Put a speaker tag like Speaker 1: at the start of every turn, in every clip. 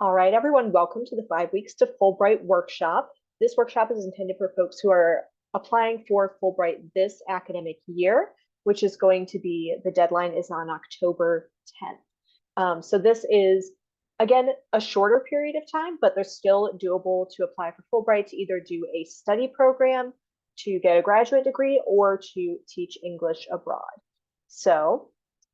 Speaker 1: All right, everyone, welcome to the 5 Weeks to Fulbright workshop. This workshop is intended for folks who are applying for Fulbright this academic year, which is going to be, the deadline is on October 10th. So this is, again, a shorter period of time, but they're still doable to apply for Fulbright to either do a study program, to get a graduate degree, or to teach English abroad. So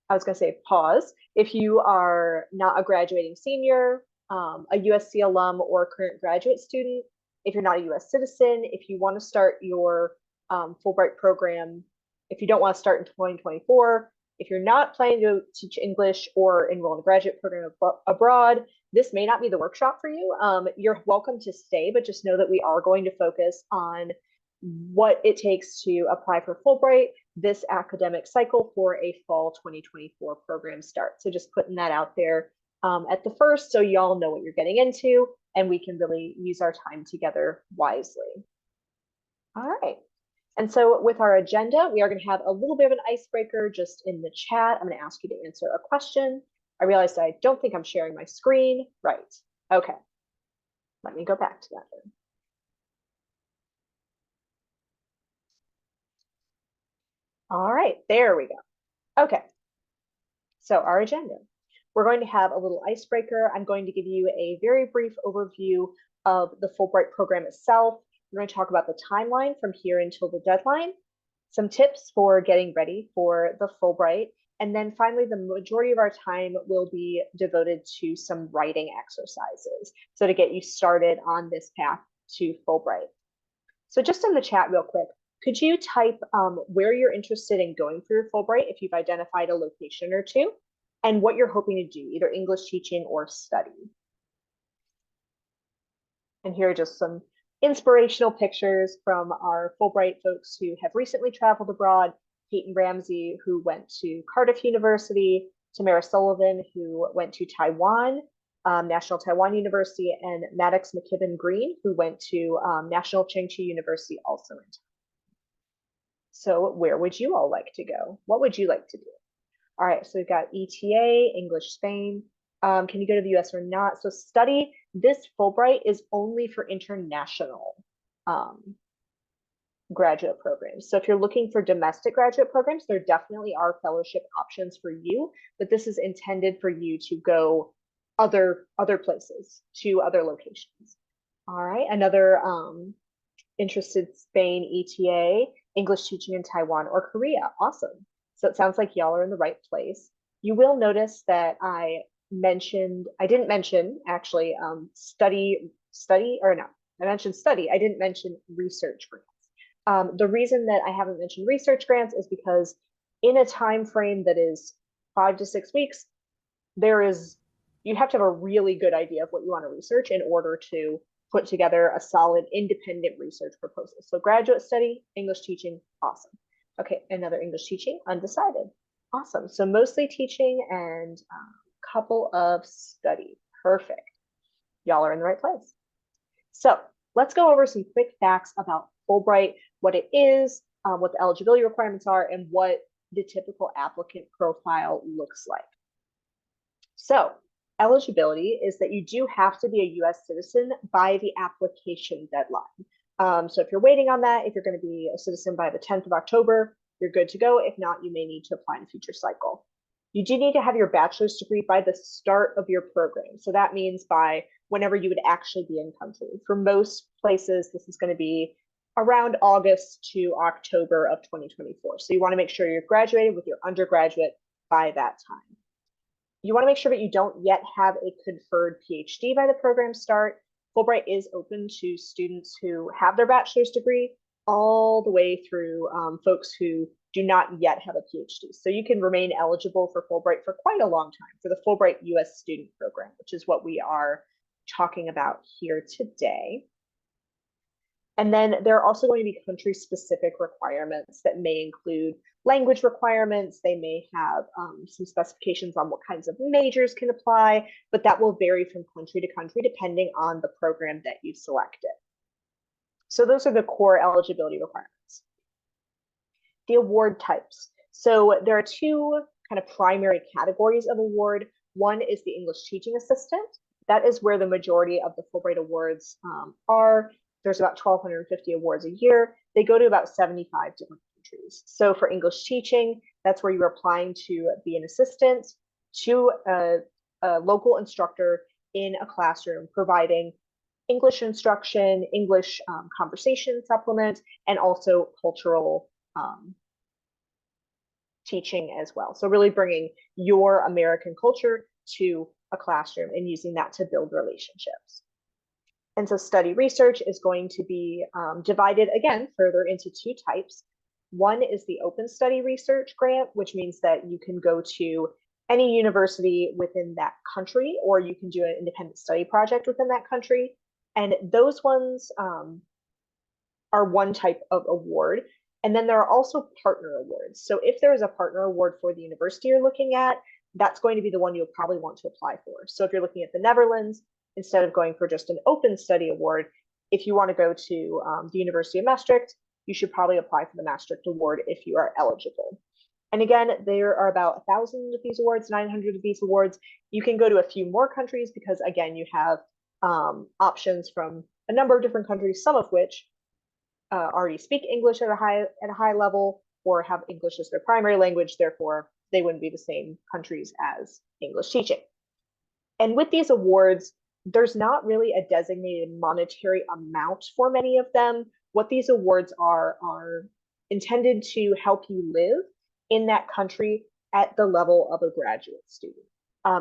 Speaker 1: I was going to say pause. If you are not a graduating senior, a USC alum or current graduate student, if you're not a US citizen, if you want to start your Fulbright program, if you don't want to start in 2024, if you're not planning to teach English or enroll in a graduate program abroad, this may not be the workshop for you. You're welcome to stay, but just know that we are going to focus on what it takes to apply for Fulbright this academic cycle for a fall 2024 program start. So just putting that out there at the first, so y'all know what you're getting into and we can really use our time together wisely. All right. And so with our agenda, we are going to have a little bit of an icebreaker just in the chat. I'm going to ask you to answer a question. I realized I don't think I'm sharing my screen. Right. Okay. Let me go back to that then. All right, there we go. Okay. So our agenda. We're going to have a little icebreaker. I'm going to give you a very brief overview of the Fulbright program itself. We're going to talk about the timeline from here until the deadline, some tips for getting ready for the Fulbright, and then finally, the majority of our time will be devoted to some writing exercises, so to get you started on this path to Fulbright. So just in the chat real quick, could you type where you're interested in going for your Fulbright if you've identified a location or two, and what you're hoping to do, either English teaching or study. And here are just some inspirational pictures from our Fulbright folks who have recently traveled abroad. Peyton Ramsey, who went to Cardiff University, Tamara Sullivan, who went to Taiwan, National Taiwan University, and Maddox McKibben Green, who went to National Chengchi University also in Taiwan. So where would you all like to go? What would you like to do? All right, so we've got ETA, English, Spain. Can you go to the US or not? So study, this Fulbright is only for international graduate programs. So if you're looking for domestic graduate programs, there definitely are fellowship options for you, but this is intended for you to go other places, to other locations. All right, another interested Spain, ETA, English teaching in Taiwan or Korea. Awesome. So it sounds like y'all are in the right place. You will notice that I didn't mention actually study, or no, I mentioned study. I didn't mention research grants. The reason that I haven't mentioned research grants is because in a time frame that is 5 to 6 weeks, you have to have a really good idea of what you want to research in order to put together a solid independent research proposal. So graduate study, English teaching, awesome. Okay, another English teaching, undecided. Awesome, so mostly teaching and a couple of study, perfect. Y'all are in the right place. So let's go over some quick facts about Fulbright, what it is, what the eligibility requirements are, and what the typical applicant profile looks like. So eligibility is that you do have to be a US citizen by the application deadline. So if you're waiting on that, if you're going to be a citizen by the 10th of October, you're good to go. If not, you may need to apply in a future cycle. You do need to have your bachelor's degree by the start of your program. So that means by whenever you would actually be in country. For most places, this is going to be around August to October of 2024. So you want to make sure you're graduated with your undergraduate by that time. You want to make sure that you don't yet have a conferred PhD by the program start. Fulbright is open to students who have their bachelor's degree all the way through folks who do not yet have a PhD. So you can remain eligible for Fulbright for quite a long time, for the Fulbright US student program, which is what we are talking about here today. And then there are also going to be country-specific requirements that may include language requirements. They may have some specifications on what kinds of majors can apply, but that will vary from country to country depending on the program that you selected. So those are the core eligibility requirements. The award types. So there are two kind of primary categories of award. One is the English teaching assistant, That is where the majority of the Fulbright awards are. There's about 1,250 awards a year. They go to about 75 different countries. So for English teaching, that's where you're applying to be an assistant to a local instructor in a classroom, providing English instruction, English conversation supplement, and also cultural teaching as well. So really bringing your American culture to a classroom and using that to build relationships. And so study research is going to be divided again further into two types. One is the open study research grant, which means that you can go to any university within that country, or you can do an independent study project within that country. And those ones are one type of award. And then there are also partner awards. So if there is a partner award for the university you're looking at, that's going to be the one you'll probably want to apply for. So if you're looking at the Netherlands, instead of going for just an open study award, if you want to go to the University of Maastricht, you should probably apply for the Maastricht Award if you are eligible. And again, there are about 1,000 of these awards, 900 of these awards. You can go to a few more countries because, again, you have options from a number of different countries, some of which already speak English at a high level or have English as their primary language. Therefore, they wouldn't be the same countries as English teaching. And with these awards, there's not really a designated monetary amount for many of them. What these awards are intended to help you live in that country at the level of a graduate student.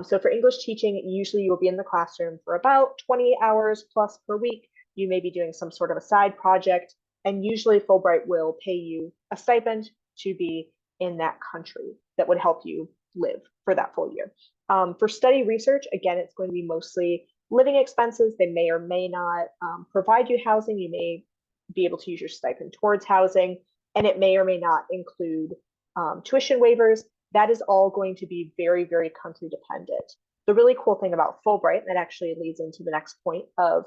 Speaker 1: So for English teaching, usually you will be in the classroom for about 20 hours plus per week. You may be doing some sort of a side project, and usually Fulbright will pay you a stipend to be in that country that would help you live for that full year. For study research, again, it's going to be mostly living expenses. They may or may not provide you housing. You may be able to use your stipend towards housing, and it may or may not include tuition waivers. That is all going to be very, very country dependent. The really cool thing about Fulbright, that actually leads into the next point of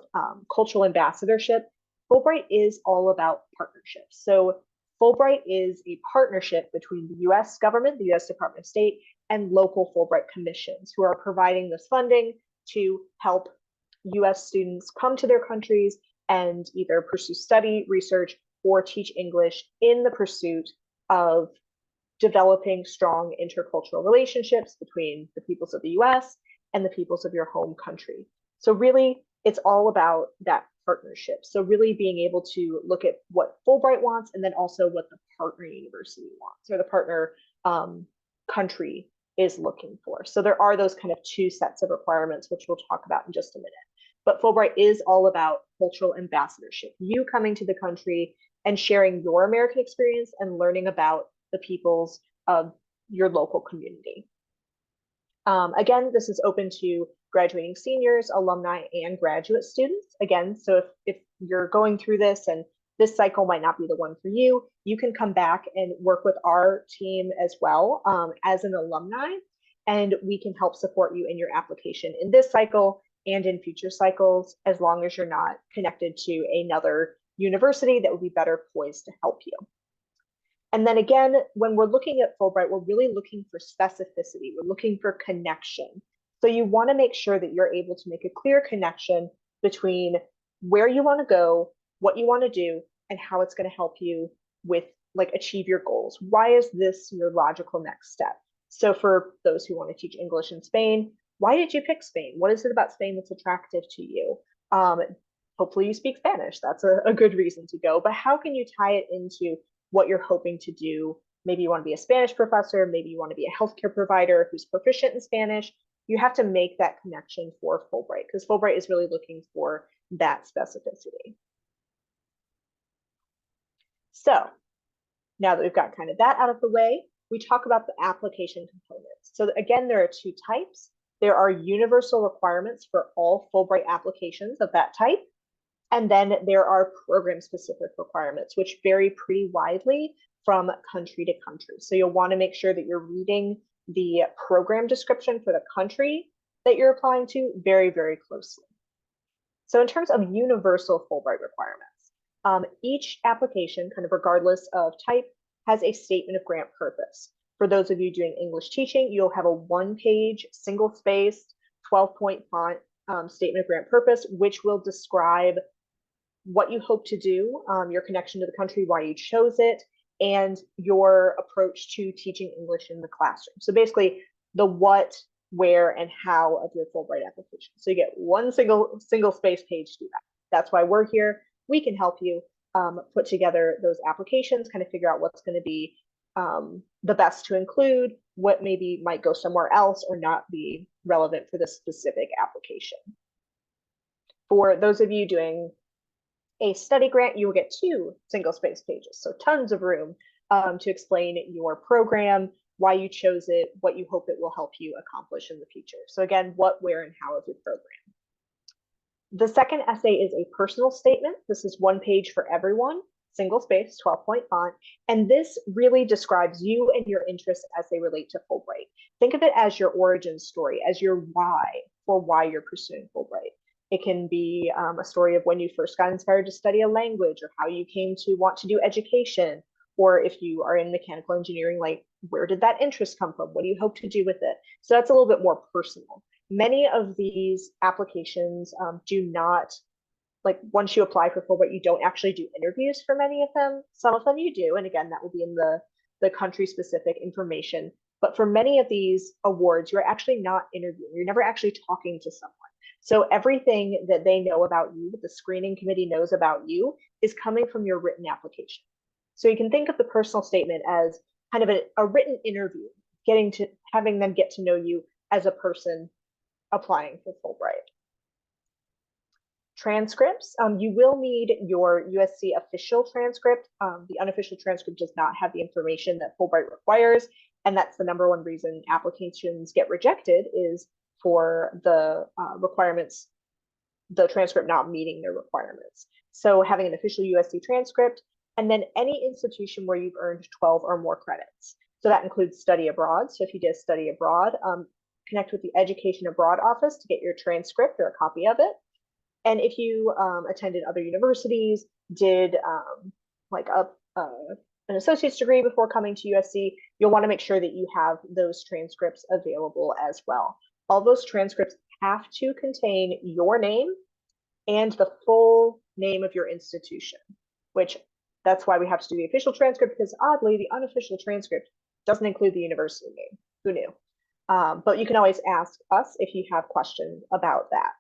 Speaker 1: cultural ambassadorship, Fulbright is all about partnerships. So Fulbright is a partnership between the US government, the US Department of State, and local Fulbright commissions who are providing this funding to help US students come to their countries and either pursue study, research, or teach English in the pursuit of developing strong intercultural relationships between the peoples of the US and the peoples of your home country. So really, it's all about that partnership. So really being able to look at what Fulbright wants and then also what the partner university wants or the partner country is looking for. So there are those kind of two sets of requirements, which we'll talk about in just a minute. But Fulbright is all about cultural ambassadorship, you coming to the country and sharing your American experience and learning about the peoples of your local community. Again, this is open to graduating seniors, alumni, and graduate students. Again, so if you're going through this and this cycle might not be the one for you, you can come back and work with our team as well as an alumni, and we can help support you in your application in this cycle and in future cycles, as long as you're not connected to another university that would be better poised to help you. And then again, when we're looking at Fulbright, we're really looking for specificity. We're looking for connection. So you want to make sure that you're able to make a clear connection between where you want to go, what you want to do, and how it's going to help you with achieve your goals. Why is this your logical next step? So for those who want to teach English in Spain, why did you pick Spain? What is it about Spain that's attractive to you? Hopefully you speak Spanish. That's a good reason to go. But how can you tie it into what you're hoping to do? Maybe you want to be a Spanish professor. Maybe you want to be a healthcare provider who's proficient in Spanish. You have to make that connection for Fulbright because Fulbright is really looking for that specificity. So now that we've got kind of that out of the way, we talk about the application components. So again, there are two types. There are universal requirements for all Fulbright applications of that type. And then there are program-specific requirements, which vary pretty widely from country to country. So you'll want to make sure that you're reading the program description for the country that you're applying to very, very closely. So in terms of universal Fulbright requirements, each application, kind of regardless of type, has a statement of grant purpose. For those of you doing English teaching, you'll have a one-page, single-spaced, 12-point font statement of grant purpose, which will describe what you hope to do, your connection to the country, why you chose it, and your approach to teaching English in the classroom. So basically the what, where, and how of your Fulbright application. So you get one single space page to do that. That's why we're here. We can help you put together those applications, kind of figure out what's going to be the best to include, what maybe might go somewhere else or not be relevant for this specific application. For those of you doing a study grant, you will get 2 single space pages, so tons of room to explain your program, why you chose it, what you hope it will help you accomplish in the future. So again, what, where, and how of your program. The second essay is a personal statement. This is 1 page for everyone, single space, 12-point font, and this really describes you and your interests as they relate to Fulbright. Think of it as your origin story, as your why for why you're pursuing Fulbright. It can be a story of when you first got inspired to study a language, or how you came to want to do education, or if you are in mechanical engineering, like where did that interest come from? What do you hope to do with it? So that's a little bit more personal. Many of these applications do not, like once you apply for Fulbright, you don't actually do interviews for many of them. Some of them you do, and again, that will be in the country-specific information. But for many of these awards, you're actually not interviewing. You're never actually talking to someone. So everything that they know about you, that the screening committee knows about you, is coming from your written application. So you can think of the personal statement as kind of a written interview, having them get to know you as a person applying for Fulbright. Transcripts, you will need your USC official transcript. The unofficial transcript does not have the information that Fulbright requires, and that's the #1 reason applications get rejected, is for the requirements, the transcript not meeting their requirements. So having an official USC transcript, and then any institution where you've earned 12 or more credits. So that includes study abroad. So if you did study abroad, connect with the Education Abroad office to get your transcript or a copy of it. And if you attended other universities, did like an associate's degree before coming to USC, you'll want to make sure that you have those transcripts available as well. All those transcripts have to contain your name and the full name of your institution, which that's why we have to do the official transcript, because oddly, the unofficial transcript doesn't include the university name. Who knew? But you can always ask us if you have questions about that.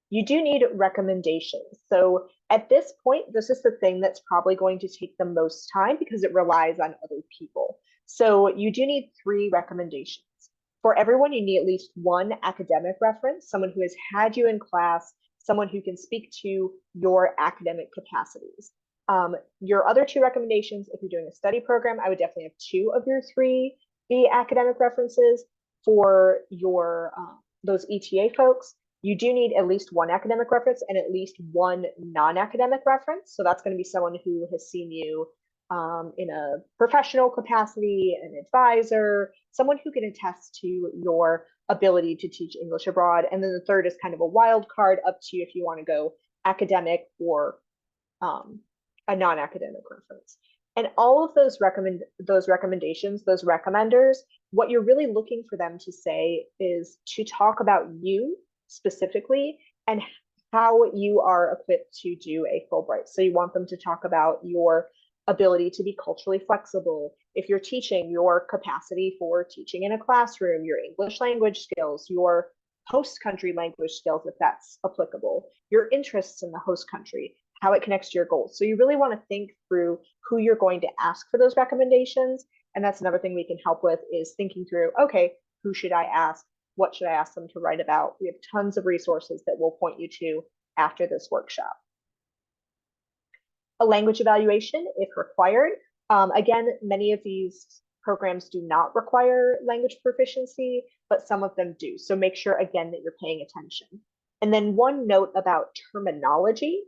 Speaker 1: You do need recommendations. So at this point, this is the thing that's probably going to take the most time because it relies on other people. So you do need 3 recommendations. For everyone, you need at least 1 academic reference, someone who has had you in class, someone who can speak to your academic capacities. Your other 2 recommendations, if you're doing a study program, I would definitely have 2 of your 3 be academic references. For your those ETA folks, you do need at least 1 academic reference and at least 1 non-academic reference. So that's going to be someone who has seen you in a professional capacity, an advisor, someone who can attest to your ability to teach English abroad. And then the third is kind of a wild card, up to you if you want to go academic or a non-academic reference. And all of those recommendations, those recommenders, what you're really looking for them to say is to talk about you specifically and how you are equipped to do a Fulbright. So you want them to talk about your ability to be culturally flexible. If you're teaching, your capacity for teaching in a classroom, your English language skills, your host country language skills, if that's applicable, your interests in the host country, how it connects to your goals. So you really want to think through who you're going to ask for those recommendations. And that's another thing we can help with, is thinking through, okay, who should I ask? What should I ask them to write about? We have tons of resources that we'll point you to after this workshop. A language evaluation, if required. Again, many of these programs do not require language proficiency, but some of them do. So make sure, again, that you're paying attention. And then one note about terminology.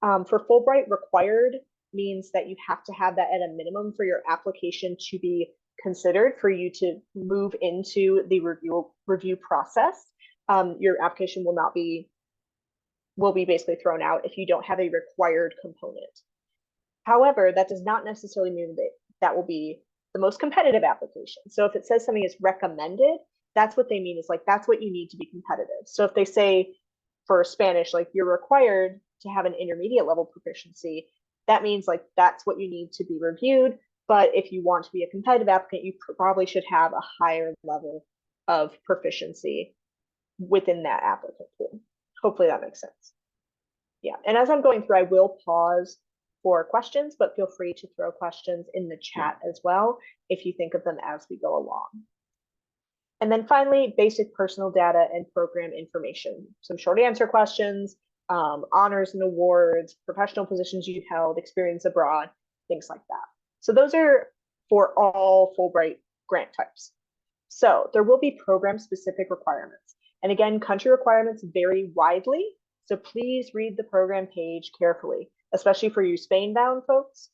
Speaker 1: For Fulbright, required means that you have to have that at a minimum for your application to be considered, for you to move into the review process. Your application will be basically thrown out if you don't have a required component. However, that does not necessarily mean that that will be the most competitive application. So if it says something is recommended, that's what they mean, is like, that's what you need to be competitive. So if they say for Spanish, like you're required to have an intermediate level proficiency, that means like that's what you need to be reviewed. But if you want to be a competitive applicant, you probably should have a higher level of proficiency within that applicant pool. Hopefully that makes sense. Yeah, and as I'm going through, I will pause for questions, but feel free to throw questions in the chat as well if you think of them as we go along. And then finally, basic personal data and program information. Some short answer questions, honors and awards, professional positions you've held, experience abroad, things like that. So those are for all Fulbright grant types. So there will be program specific requirements. And again, country requirements vary widely. So please read the program page carefully, especially for you Spain bound folks.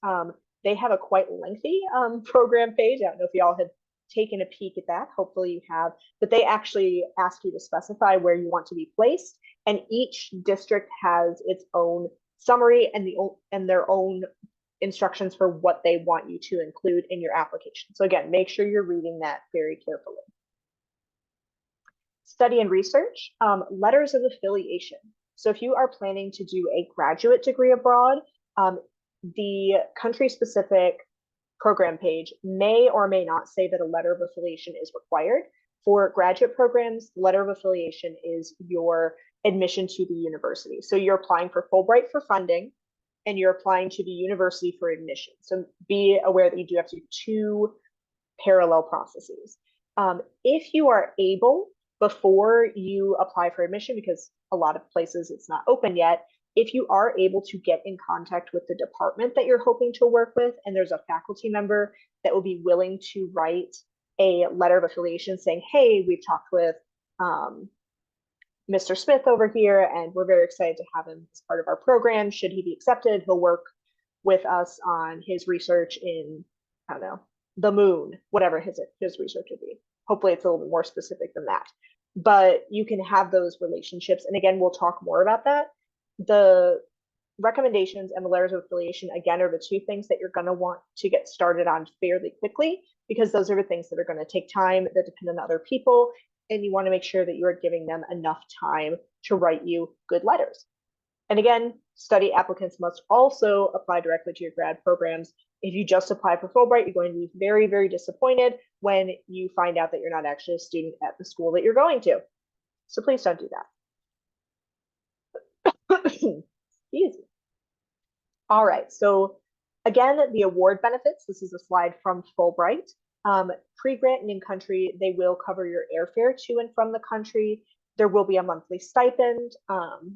Speaker 1: They have a quite lengthy program page. I don't know if y'all have taken a peek at that. Hopefully you have, but they actually ask you to specify where you want to be placed. And each district has its own summary and their own instructions for what they want you to include in your application. So again, make sure you're reading that very carefully. Study and research, letters of affiliation. So if you are planning to do a graduate degree abroad, the country-specific program page may or may not say that a letter of affiliation is required. For graduate programs, letter of affiliation is your admission to the university. So you're applying for Fulbright for funding, and you're applying to the university for admission. So be aware that you do have to do two parallel processes. If you are able, before you apply for admission, because a lot of places it's not open yet, if you are able to get in contact with the department that you're hoping to work with, and there's a faculty member that will be willing to write a letter of affiliation saying, hey, we've talked with Mr. Smith over here, and we're very excited to have him as part of our program. Should he be accepted, he'll work with us on his research in, I don't know, the moon, whatever his research would be. Hopefully it's a little bit more specific than that. But you can have those relationships. And again, we'll talk more about that. The recommendations and the letters of affiliation, again, are the two things that you're going to want to get started on fairly quickly, because those are the things that are going to take time, that depend on other people. And you want to make sure that you are giving them enough time to write you good letters. And again, study applicants must also apply directly to your grad programs. If you just apply for Fulbright, you're going to be very, very disappointed when you find out that you're not actually a student at the school that you're going to. So please don't do that. Excuse me. All right, so again, the award benefits. This is a slide from Fulbright. Pre-grant and in-country, they will cover your airfare to and from the country. There will be a monthly stipend,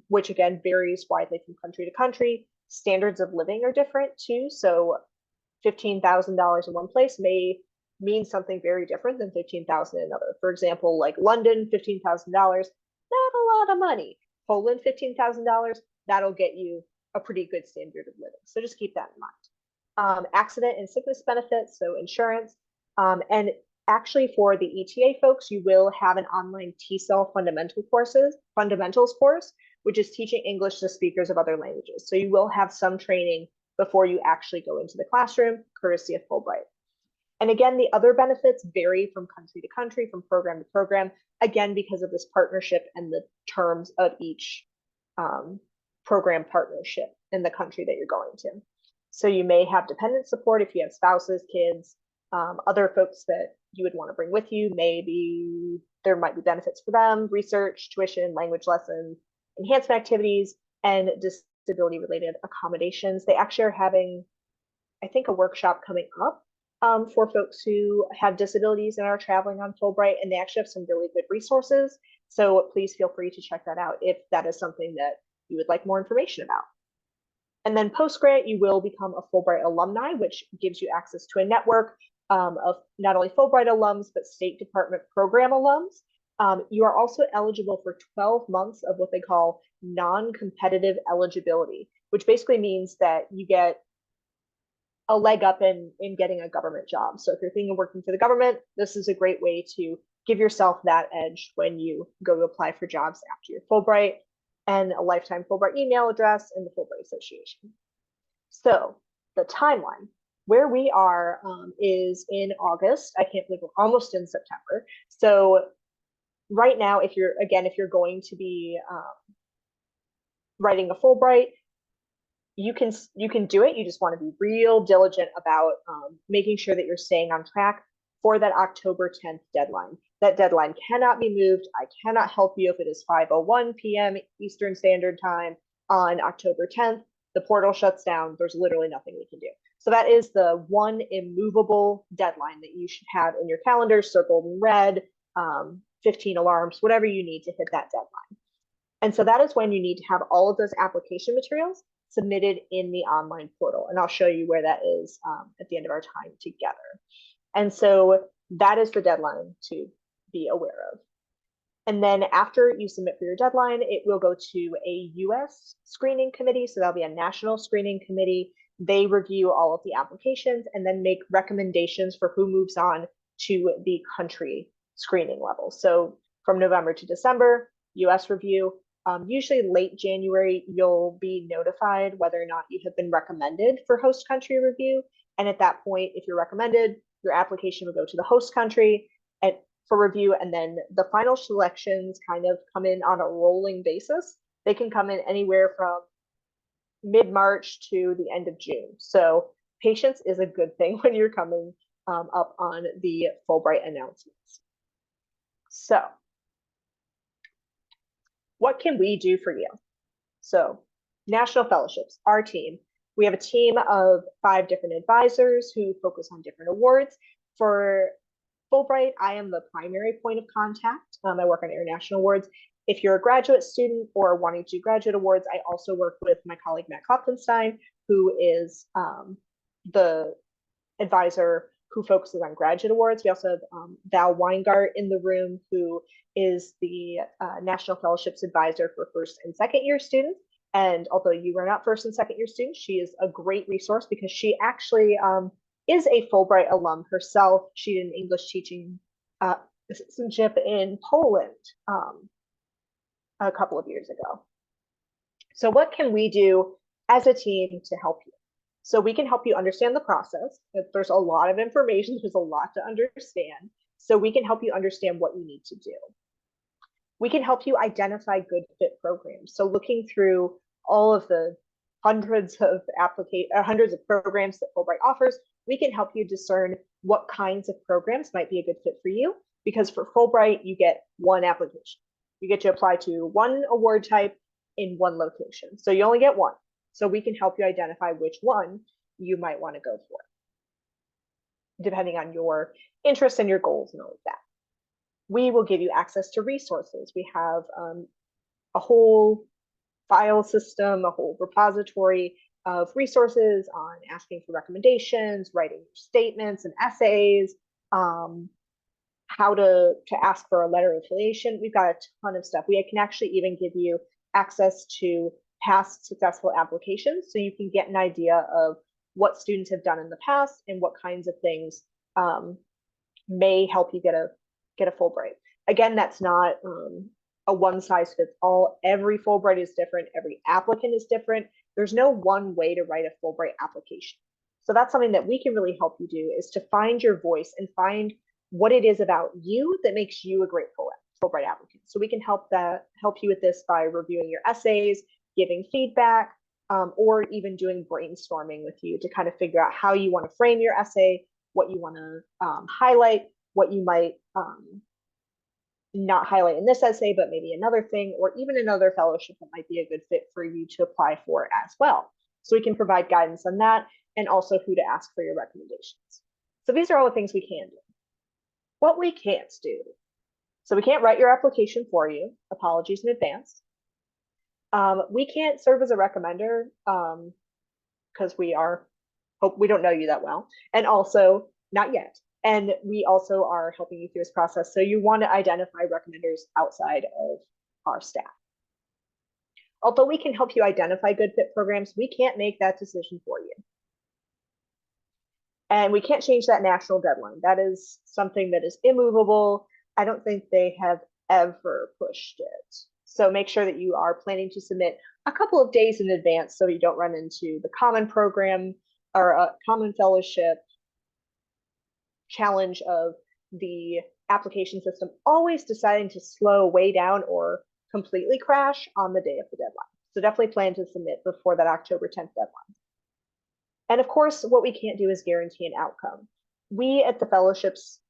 Speaker 1: which again varies widely from country to country. Standards of living are different too. So $15,000 in one place may mean something very different than $15,000 in another. For example, like London, $15,000, not a lot of money. Poland, $15,000, that'll get you a pretty good standard of living. So just keep that in mind. Accident and sickness benefits, so insurance. And actually for the ETA folks, you will have an online TESOL fundamentals course, which is teaching English to speakers of other languages. So you will have some training before you actually go into the classroom, courtesy of Fulbright. And again, the other benefits vary from country to country, from program to program, again, because of this partnership and the terms of each program partnership in the country that you're going to. So you may have dependent support if you have spouses, kids, other folks that you would want to bring with you. Maybe there might be benefits for them, research, tuition, language lessons, enhancement activities, and disability related accommodations. They actually are having, I think, a workshop coming up for folks who have disabilities and are traveling on Fulbright, and they actually have some really good resources. So please feel free to check that out if that is something that you would like more information about. And then post-grad, you will become a Fulbright alumni, which gives you access to a network of not only Fulbright alums, but State Department program alums. You are also eligible for 12 months of what they call non-competitive eligibility, which basically means that you get a leg up in getting a government job. So if you're thinking of working for the government, this is a great way to give yourself that edge when you go to apply for jobs after your Fulbright, and a lifetime Fulbright email address and the Fulbright Association. So the timeline, where we are is in August. I can't believe we're almost in September. So right now, if you're going to be writing a Fulbright, you can do it. You just want to be real diligent about making sure that you're staying on track for that October 10th deadline. That deadline cannot be moved. I cannot help you if it is 5:01 p.m. Eastern Standard Time on October 10th. The portal shuts down. There's literally nothing we can do. So that is the one immovable deadline that you should have in your calendar, circled in red, 15 alarms, whatever you need to hit that deadline. And so that is when you need to have all of those application materials submitted in the online portal. And I'll show you where that is at the end of our time together. And so that is the deadline to be aware of. And then after you submit for your deadline, it will go to a US screening committee. So that'll be a national screening committee. They review all of the applications and then make recommendations for who moves on to the country screening level. So from November to December, US review. Usually late January, you'll be notified whether or not you have been recommended for host country review. And at that point, if you're recommended, your application will go to the host country for review. And then the final selections kind of come in on a rolling basis. They can come in anywhere from mid-March to the end of June. So patience is a good thing when you're coming up on the Fulbright announcements. So what can we do for you? So National Fellowships, our team, we have a team of 5 different advisors who focus on different awards. For Fulbright, I am the primary point of contact. I work on international awards. If you're a graduate student or wanting to do graduate awards, I also work with my colleague, Matt Klopfenstein, who is the advisor who focuses on graduate awards. We also have Val Weingart in the room, who is the National Fellowships Advisor for first and second year students. And although you are not first and second year students, she is a great resource because she actually is a Fulbright alum herself. She did an English teaching assistantship in Poland a couple of years ago. So what can we do as a team to help you? So we can help you understand the process. There's a lot of information, there's a lot to understand. So we can help you understand what you need to do. We can help you identify good fit programs. So looking through all of the hundreds of programs that Fulbright offers, we can help you discern what kinds of programs might be a good fit for you. Because for Fulbright, you get one application. You get to apply to one award type in one location. So you only get one. So we can help you identify which one you might want to go for, depending on your interests and your goals and all of that. We will give you access to resources. We have a whole file system, a whole repository of resources on asking for recommendations, writing statements and essays, how to ask for a letter of affiliation. We've got a ton of stuff. We can actually even give you access to past successful applications, so you can get an idea of what students have done in the past and what kinds of things may help you get a Fulbright. Again, that's not a one size fits all. Every Fulbright is different. Every applicant is different. There's no one way to write a Fulbright application. So that's something that we can really help you do, is to find your voice and find what it is about you that makes you a great Fulbright applicant. So we can help you with this by reviewing your essays, giving feedback, or even doing brainstorming with you to kind of figure out how you want to frame your essay, what you want to highlight, what you might not highlight in this essay, but maybe another thing, or even another fellowship that might be a good fit for you to apply for as well. So we can provide guidance on that, and also who to ask for your recommendations. So these are all the things we can do. What we can't do. So we can't write your application for you. Apologies in advance. We can't serve as a recommender because we don't know you that well, and also not yet. And we also are helping you through this process. So you want to identify recommenders outside of our staff. Although we can help you identify good fit programs, we can't make that decision for you. And we can't change that national deadline. That is something that is immovable. I don't think they have ever pushed it. So make sure that you are planning to submit a couple of days in advance so you don't run into the common program or a common fellowship challenge of the application system always deciding to slow way down or completely crash on the day of the deadline. So definitely plan to submit before that October 10th deadline. And of course, what we can't do is guarantee an outcome. We at the fellowships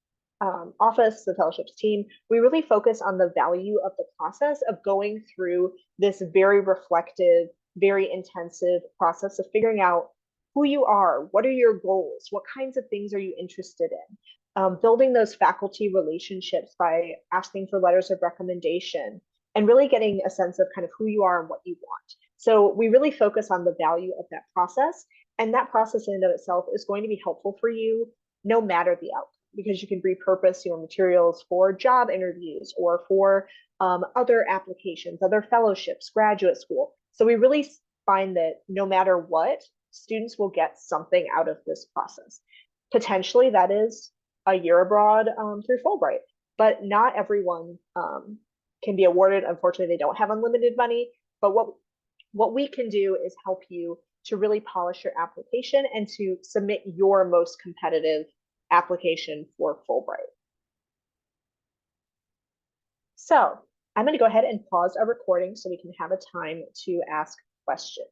Speaker 1: office, the fellowships team, we really focus on the value of the process of going through this very reflective, very intensive process of figuring out who you are, what are your goals, what kinds of things are you interested in, building those faculty relationships by asking for letters of recommendation, and really getting a sense of kind of who you are and what you want. So we really focus on the value of that process, and that process in and of itself is going to be helpful for you no matter the outcome, because you can repurpose your materials for job interviews or for other applications, other fellowships, graduate school. So we really find that no matter what, students will get something out of this process. Potentially that is a year abroad through Fulbright, but not everyone can be awarded. Unfortunately, they don't have unlimited money, but what we can do is help you to really polish your application and to submit your most competitive application for Fulbright. So I'm going to go ahead and pause our recording so we can have a time to ask questions.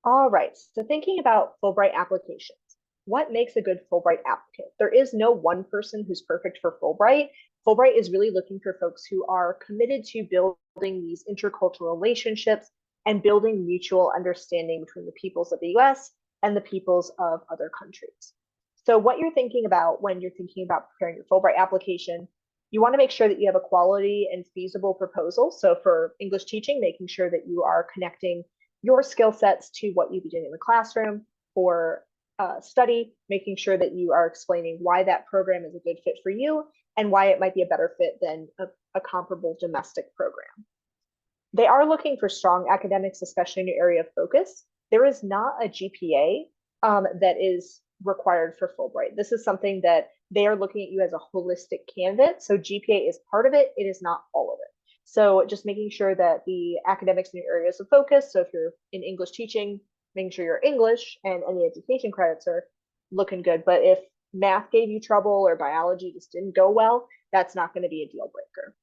Speaker 1: All right, so thinking about Fulbright applications, what makes a good Fulbright applicant? There is no one person who's perfect for Fulbright. Fulbright is really looking for folks who are committed to building these intercultural relationships and building mutual understanding between the peoples of the US and the peoples of other countries. So what you're thinking about when you're thinking about preparing your Fulbright application, you want to make sure that you have a quality and feasible proposal. So for English teaching, making sure that you are connecting your skill sets to what you'd be doing in the classroom. For study, making sure that you are explaining why that program is a good fit for you and why it might be a better fit than a comparable domestic program. They are looking for strong academics, especially in your area of focus. There is not a GPA that is required for Fulbright. This is something that they are looking at you as a holistic candidate. So GPA is part of it. It is not all of it. So just making sure that the academics in your areas of focus, so if you're in English teaching, making sure your English and any education credits are looking good. But if math gave you trouble or biology just didn't go well, that's not going to be a deal breaker.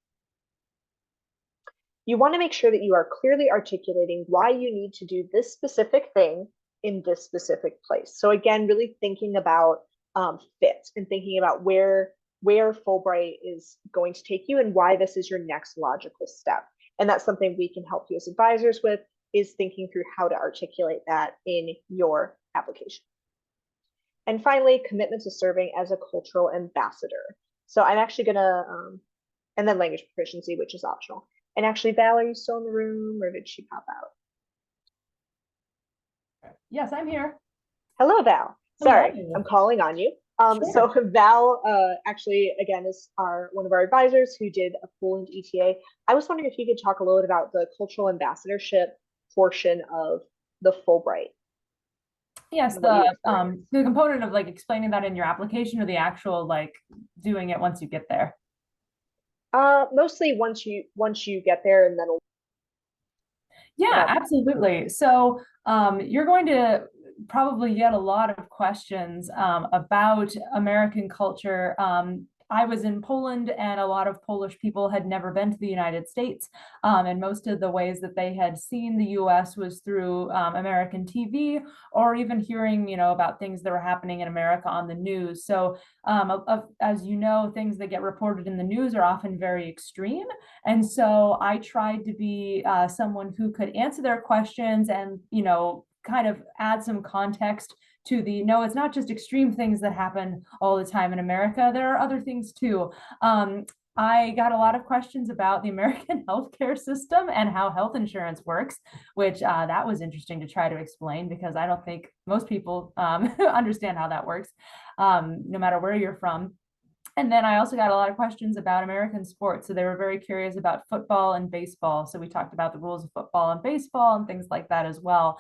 Speaker 1: You want to make sure that you are clearly articulating why you need to do this specific thing in this specific place. So again, really thinking about fit and thinking about where Fulbright is going to take you and why this is your next logical step. And that's something we can help you as advisors with, is thinking through how to articulate that in your application. And finally, commitment to serving as a cultural ambassador. So I'm actually gonna, and then language proficiency, which is optional. And actually, Val, are you still in the room or did she pop out?
Speaker 2: Yes, I'm here.
Speaker 1: Hello, Val. Sorry, I'm calling on you. Sure. So Val actually, again, is one of our advisors who did a Poland ETA. I was wondering if you could talk a little bit about the cultural ambassadorship portion of the Fulbright.
Speaker 2: Yes, the component of like explaining that in your application, or the actual like doing it once you get there.
Speaker 1: Mostly once you get there, and then.
Speaker 2: Yeah, absolutely. So you're going to probably get a lot of questions about American culture. I was in Poland, and a lot of Polish people had never been to the United States. And most of the ways that they had seen the US was through American TV, or even hearing, about things that were happening in America on the news. So as you know, things that get reported in the news are often very extreme. And so I tried to be someone who could answer their questions and, kind of add some context to no, it's not just extreme things that happen all the time in America. There are other things too. I got a lot of questions about the American healthcare system and how health insurance works, which that was interesting to try to explain, because I don't think most people understand how that works, no matter where you're from. And then I also got a lot of questions about American sports. So they were very curious about football and baseball. So we talked about the rules of football and baseball and things like that as well.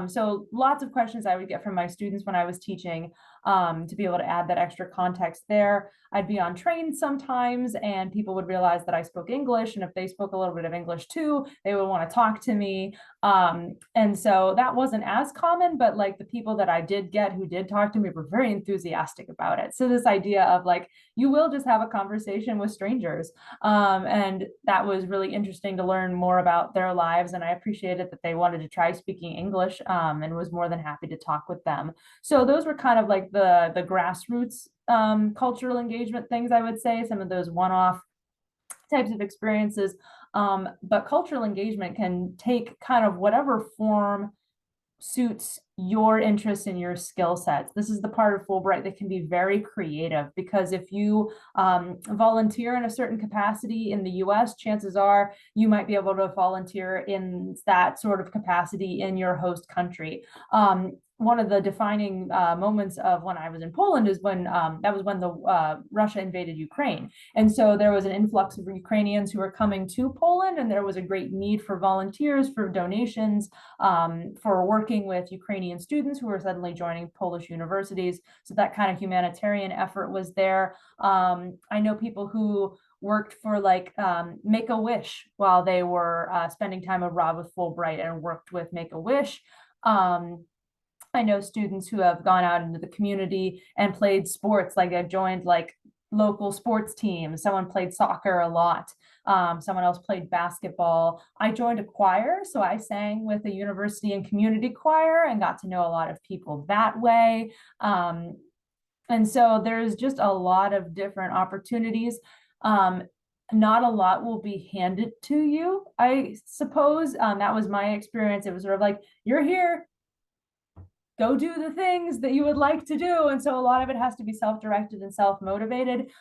Speaker 2: So lots of questions I would get from my students when I was teaching. to be able to add that extra context there. I'd be on trains sometimes and people would realize that I spoke English, and if they spoke a little bit of English too, they would want to talk to me. And so that wasn't as common, but like the people that I did get who did talk to me were very enthusiastic about it. So this idea of like, you will just have a conversation with strangers. And that was really interesting to learn more about their lives. And I appreciated that they wanted to try speaking English, and was more than happy to talk with them. So those were kind of like the grassroots cultural engagement things, I would say, some of those one-off types of experiences. But cultural engagement can take kind of whatever form suits your interests and your skill sets. This is the part of Fulbright that can be very creative, because if you volunteer in a certain capacity in the US, chances are you might be able to volunteer in that sort of capacity in your host country. One of the defining moments of when I was in Poland is when that was when the Russia invaded Ukraine. And so there was an influx of Ukrainians who were coming to Poland, and there was a great need for volunteers, for donations, for working with Ukrainian students who were suddenly joining Polish universities. So that kind of humanitarian effort was there. I know people who worked for like Make-A-Wish while they were spending time abroad with Fulbright and worked with Make-A-Wish. I know students who have gone out into the community and played sports, like I joined like local sports teams. Someone played soccer a lot. Someone else played basketball. I joined a choir, so I sang with a university and community choir and got to know a lot of people that way. And so there's just a lot of different opportunities. Not a lot will be handed to you, I suppose. That was my experience. It was sort of like, you're here, go do the things that you would like to do. And so a lot of it has to be self-directed and self-motivated.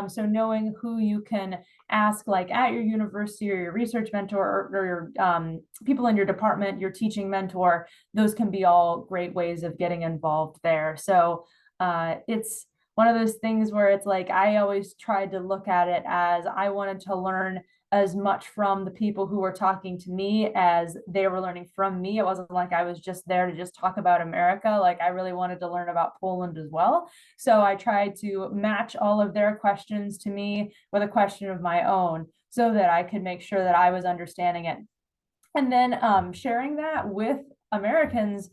Speaker 2: So knowing who you can ask, like at your university or your research mentor, or your people in your department, your teaching mentor, those can be all great ways of getting involved there. So it's one of those things where it's like, I always tried to look at it as I wanted to learn as much from the people who were talking to me as they were learning from me. It wasn't like I was just there to just talk about America. Like I really wanted to learn about Poland as well. So I tried to match all of their questions to me with a question of my own so that I could make sure that I was understanding it. And then sharing that with Americans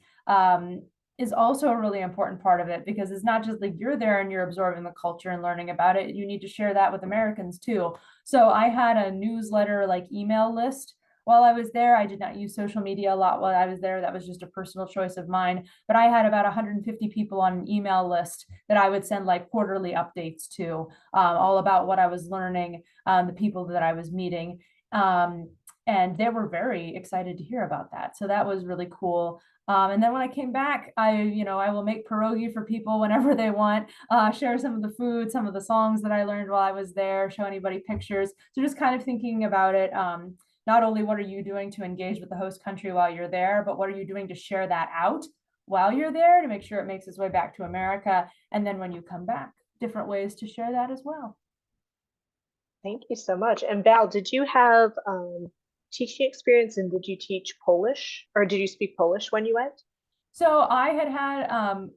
Speaker 2: is also a really important part of it, because it's not just like you're there and you're absorbing the culture and learning about it. You need to share that with Americans too. So I had a newsletter, like email list while I was there. I did not use social media a lot while I was there. That was just a personal choice of mine. But I had about 150 people on an email list that I would send like quarterly updates to, all about what I was learning, the people that I was meeting. And they were very excited to hear about that. So that was really cool. And then when I came back, I will make pierogi for people whenever they want, share some of the food, some of the songs that I learned while I was there, show anybody pictures. So just kind of thinking about it, not only what are you doing to engage with the host country while you're there, but what are you doing to share that out while you're there to make sure it makes its way back to America. And then when you come back, different ways to share that as well.
Speaker 1: Thank you so much. And Val, did you have teaching experience, and did you teach Polish, or did you speak Polish when you went?
Speaker 2: So I had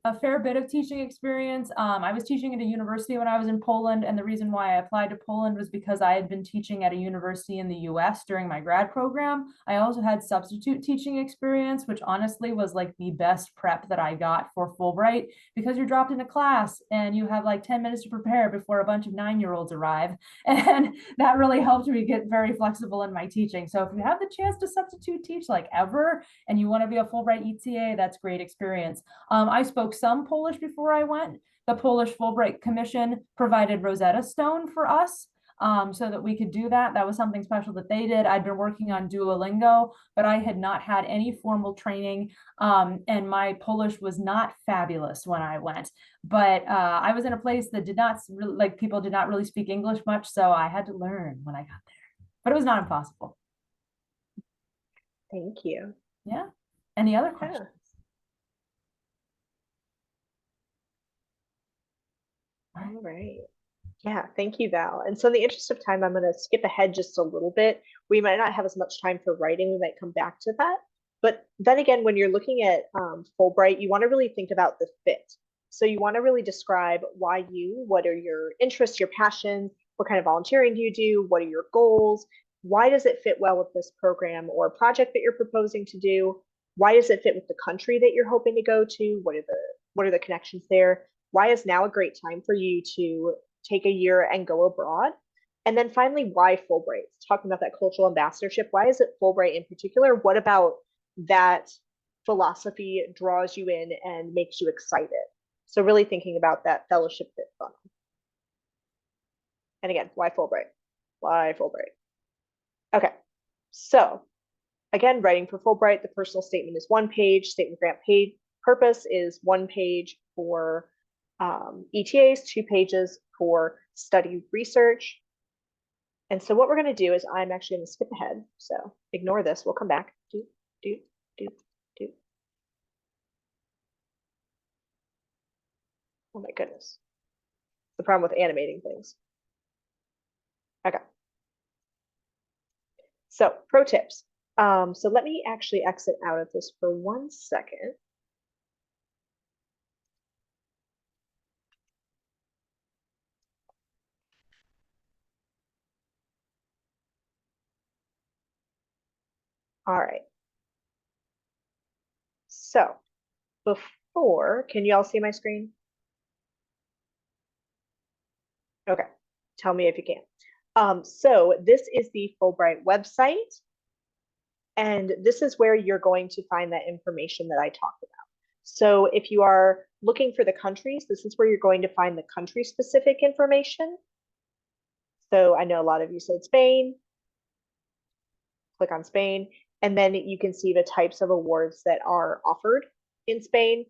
Speaker 2: a fair bit of teaching experience. I was teaching at a university when I was in Poland, and the reason why I applied to Poland was because I had been teaching at a university in the US during my grad program. I also had substitute teaching experience, which honestly was like the best prep that I got for Fulbright, because you're dropped into class and you have like 10 minutes to prepare before a bunch of 9-year-olds arrive. And that really helped me get very flexible in my teaching. So if you have the chance to substitute teach like ever, and you want to be a Fulbright ETA, that's great experience. I spoke some Polish before I went. The Polish Fulbright Commission provided Rosetta Stone for us, so that we could do that. That was something special that they did. I'd been working on Duolingo, but I had not had any formal training, and my Polish was not fabulous when I went. But I was in a place that did not really, like, people did not really speak English much, so I had to learn when I got there. But it was not impossible.
Speaker 1: Thank you.
Speaker 2: Yeah. Any other questions?
Speaker 1: All right. Yeah, thank you, Val. And so in the interest of time, I'm going to skip ahead just a little bit. We might not have as much time for writing. We might come back to that. But then again, when you're looking at Fulbright, you want to really think about the fit. So you want to really describe why you, what are your interests, your passions, what kind of volunteering do you do, what are your goals, why does it fit well with this program or project that you're proposing to do, why does it fit with the country that you're hoping to go to, what are the connections there, why is now a great time for you to take a year and go abroad. And then finally, why Fulbright? Talking about that cultural ambassadorship, why is it Fulbright in particular? What about that philosophy draws you in and makes you excited? So really thinking about that fellowship fit funnel. And again, why Fulbright? Why Fulbright? Okay, so again, writing for Fulbright, the personal statement is 1 page, statement grant paid purpose is 1 page for ETAs, 2 pages for study research. And so what we're going to do is I'm actually going to skip ahead. So ignore this. We'll come back. Do. Oh my goodness. The problem with animating things. Okay. So pro tips. So let me actually exit out of this for 1 second. All right. So before, can you all see my screen? Okay. Tell me if you can. So this is the Fulbright website. And this is where you're going to find that information that I talked about. So if you are looking for the countries, this is where you're going to find the country specific information. So I know a lot of you said Spain. Click on Spain, and then you can see the types of awards that are offered in Spain.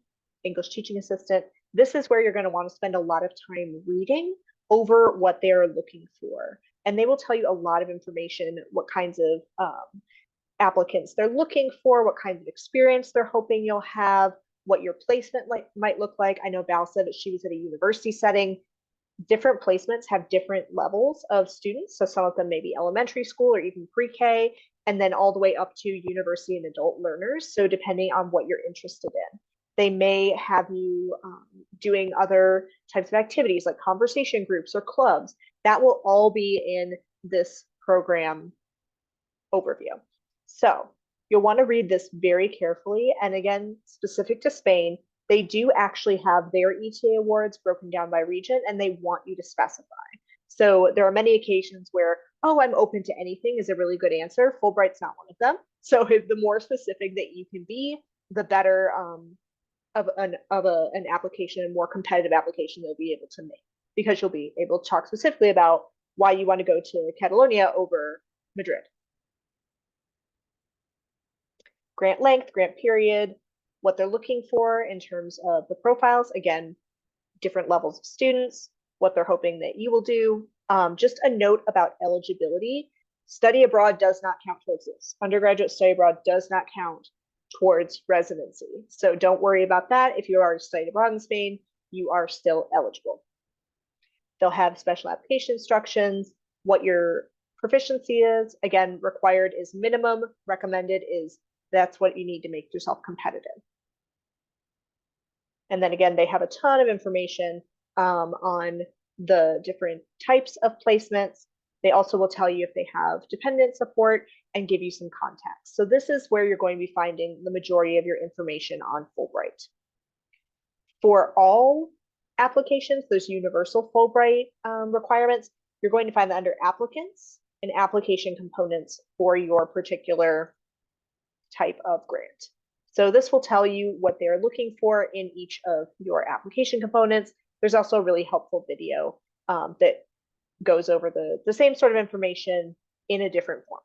Speaker 1: English teaching assistant. This is where you're going to want to spend a lot of time reading over what they're looking for. And they will tell you a lot of information, what kinds of applicants they're looking for, what kinds of experience they're hoping you'll have, what your placement might look like. I know Val said that she was at a university setting. Different placements have different levels of students. So some of them may be elementary school or even pre-K, and then all the way up to university and adult learners. So depending on what you're interested in, they may have you doing other types of activities like conversation groups or clubs. That will all be in this program overview. So you'll want to read this very carefully. And again, specific to Spain, they do actually have their ETA awards broken down by region, and they want you to specify. So there are many occasions where, oh, I'm open to anything is a really good answer. Fulbright's not one of them. So the more specific that you can be, the better of an application, a more competitive application you'll be able to make, because you'll be able to talk specifically about why you want to go to Catalonia over Madrid. Grant length, grant period, what they're looking for in terms of the profiles. Again, different levels of students, what they're hoping that you will do. Just a note about eligibility. Study abroad does not count towards this. Undergraduate study abroad does not count towards residency. So don't worry about that. If you are studying abroad in Spain, you are still eligible. They'll have special application instructions, what your proficiency is. Again, required is minimum, recommended is that's what you need to make yourself competitive. And then again, they have a ton of information on the different types of placements. They also will tell you if they have dependent support and give you some context. So this is where you're going to be finding the majority of your information on Fulbright. For all applications, there's universal Fulbright requirements. You're going to find that under applicants and application components for your particular type of grant. So this will tell you what they're looking for in each of your application components. There's also a really helpful video that goes over the same sort of information in a different format.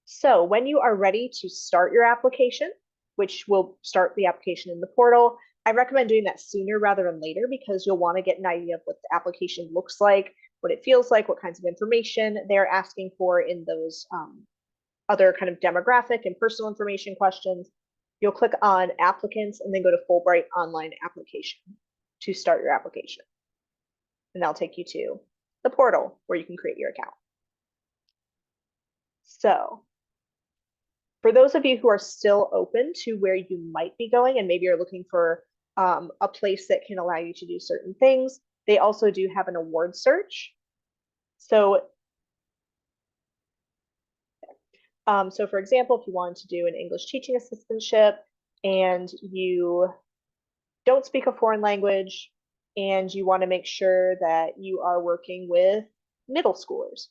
Speaker 1: So when you are ready to start your application, which will start the application in the portal, I recommend doing that sooner rather than later, because you'll want to get an idea of what the application looks like, what it feels like, what kinds of information they're asking for in those other kind of demographic and personal information questions. You'll click on applicants and then go to Fulbright online application to start your application. And that'll take you to the portal where you can create your account. So for those of you who are still open to where you might be going, and maybe you're looking for a place that can allow you to do certain things. They also do have an award search. So, so for example, if you wanted to do an English teaching assistantship and you don't speak a foreign language and you want to make sure that you are working with middle schoolers,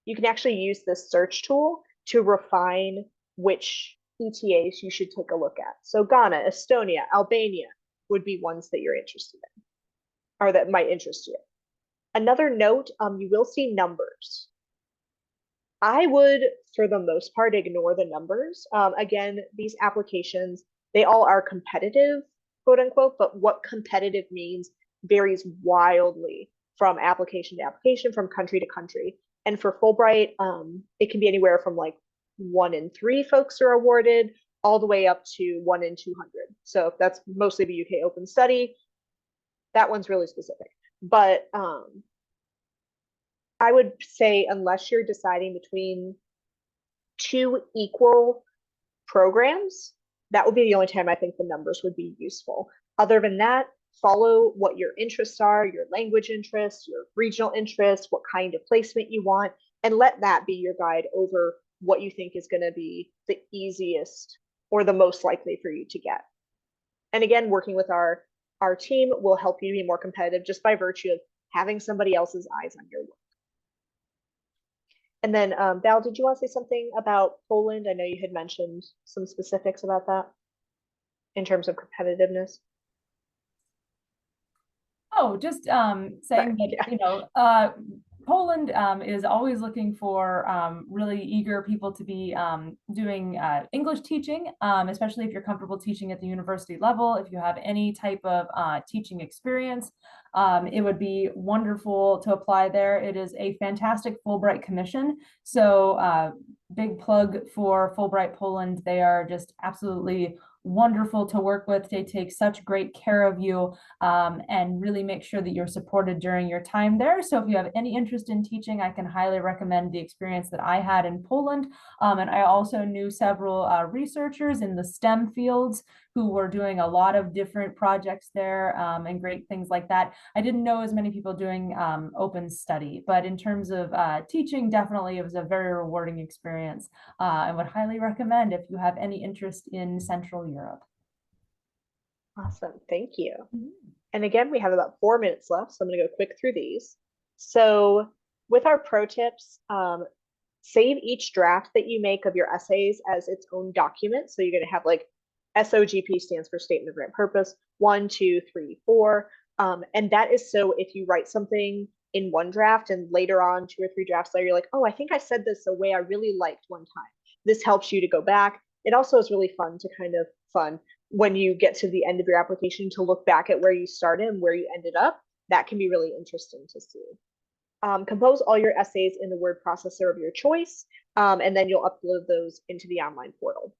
Speaker 1: you can actually use this search tool to refine which ETAs you should take a look at. So Ghana, Estonia, Albania would be ones that you're interested in, or that might interest you. Another note, you will see numbers. I would, for the most part, ignore the numbers. Again, these applications, they all are competitive, quote unquote, but what competitive means varies wildly from application to application, from country to country. And for Fulbright, it can be anywhere from like 1 in 3 folks are awarded all the way up to 1 in 200. So that's mostly the UK Open Study. That one's really specific. But I would say unless you're deciding between 2 equal programs, that would be the only time I think the numbers would be useful. Other than that, follow what your interests are, your language interests, your regional interests, what kind of placement you want, and let that be your guide over what you think is going to be the easiest or the most likely for you to get. And again, working with our team will help you be more competitive just by virtue of having somebody else's eyes on your work. And then, Val, did you want to say something about Poland? I know you had mentioned some specifics about that in terms of competitiveness.
Speaker 2: Oh, just saying that,
Speaker 1: Yeah.
Speaker 2: you know, Poland is always looking for really eager people to be doing English teaching, especially if you're comfortable teaching at the university level. If you have any type of teaching experience, it would be wonderful to apply there. It is a fantastic Fulbright commission. So big plug for Fulbright Poland. They are just absolutely wonderful to work with. They take such great care of you and really make sure that you're supported during your time there. So if you have any interest in teaching, I can highly recommend the experience that I had in Poland. And I also knew several researchers in the STEM fields who were doing a lot of different projects there and great things like that. I didn't know as many people doing open study, but in terms of teaching, definitely it was a very rewarding experience and would highly recommend if you have any interest in Central Europe.
Speaker 1: Awesome. Thank you. And again, we have about 4 minutes left, so I'm going to go quick through these. So with our pro tips, save each draft that you make of your essays as its own document. So you're going to have like SOGP stands for Statement of Grant Purpose, 1, 2, 3, 4. And that is so if you write something in one draft and later on 2 or 3 drafts later, you're like, oh, I think I said this a way I really liked one time. This helps you to go back. It also is really fun to kind of when you get to the end of your application to look back at where you started and where you ended up. That can be really interesting to see. Compose all your essays in the word processor of your choice, and then you'll upload those into the online portal.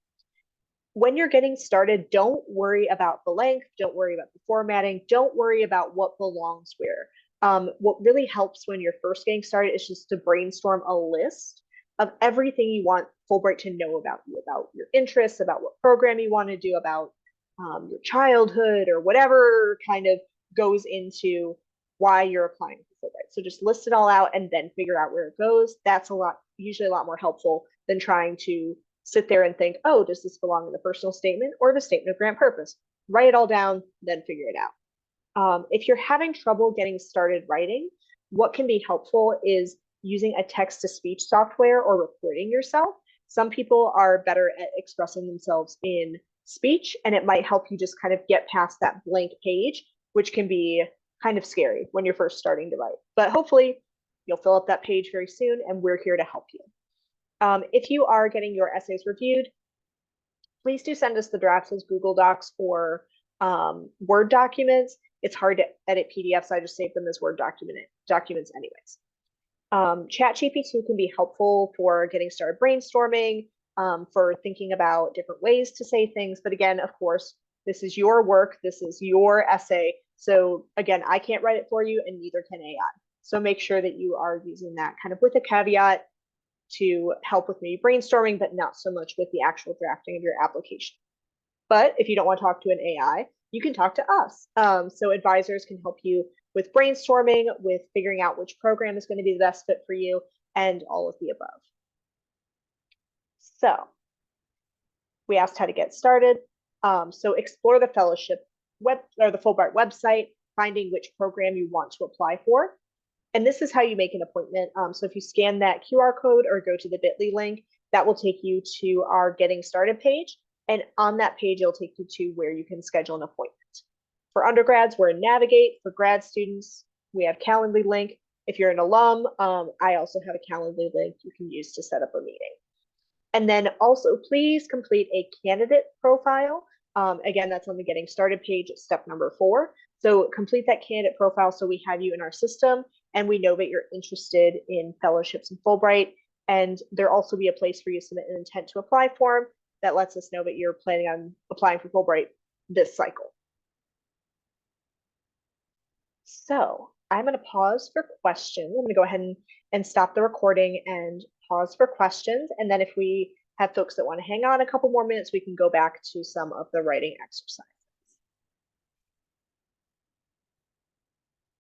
Speaker 1: When you're getting started, don't worry about the length, don't worry about the formatting, don't worry about what belongs where. What really helps when you're first getting started is just to brainstorm a list of everything you want Fulbright to know about you, about your interests, about what program you want to do, about your childhood, or whatever kind of goes into why you're applying for Fulbright. So just list it all out and then figure out where it goes. That's usually a lot more helpful than trying to sit there and think, oh, does this belong in the personal statement or the statement of grant purpose? Write it all down, then figure it out. If you're having trouble getting started writing, what can be helpful is using a text-to-speech software or recording yourself. Some people are better at expressing themselves in speech, and it might help you just kind of get past that blank page, which can be kind of scary when you're first starting to write. But hopefully you'll fill up that page very soon, and we're here to help you. If you are getting your essays reviewed, please do send us the drafts as Google Docs or Word documents. It's hard to edit PDFs, so I just save them as Word documents anyways. ChatGPT can be helpful for getting started brainstorming, for thinking about different ways to say things. But again, of course, this is your work, this is your essay. So again, I can't write it for you and neither can AI. So make sure that you are using that kind of with a caveat to help with maybe brainstorming, but not so much with the actual drafting of your application. But if you don't want to talk to an AI, you can talk to us. So advisors can help you with brainstorming, with figuring out which program is going to be the best fit for you, and all of the above. So we asked how to get started. So explore the fellowship or the Fulbright website, finding which program you want to apply for. And this is how you make an appointment. So if you scan that QR code or go to the bit.ly link, that will take you to our getting started page. And on that page, it'll take you to where you can schedule an appointment. For undergrads, we're in Navigate. For grad students, we have Calendly link. If you're an alum, I also have a Calendly link you can use to set up a meeting. And then also please complete a candidate profile. Again, that's on the getting started page, step number 4. So complete that candidate profile so we have you in our system and we know that you're interested in fellowships and Fulbright. And there'll also be a place for you to submit an intent to apply form that lets us know that you're planning on applying for Fulbright this cycle. So I'm going to pause for questions. I'm going to go ahead and stop the recording and pause for questions. And then if we have folks that want to hang on a couple more minutes, we can go back to some of the writing exercise.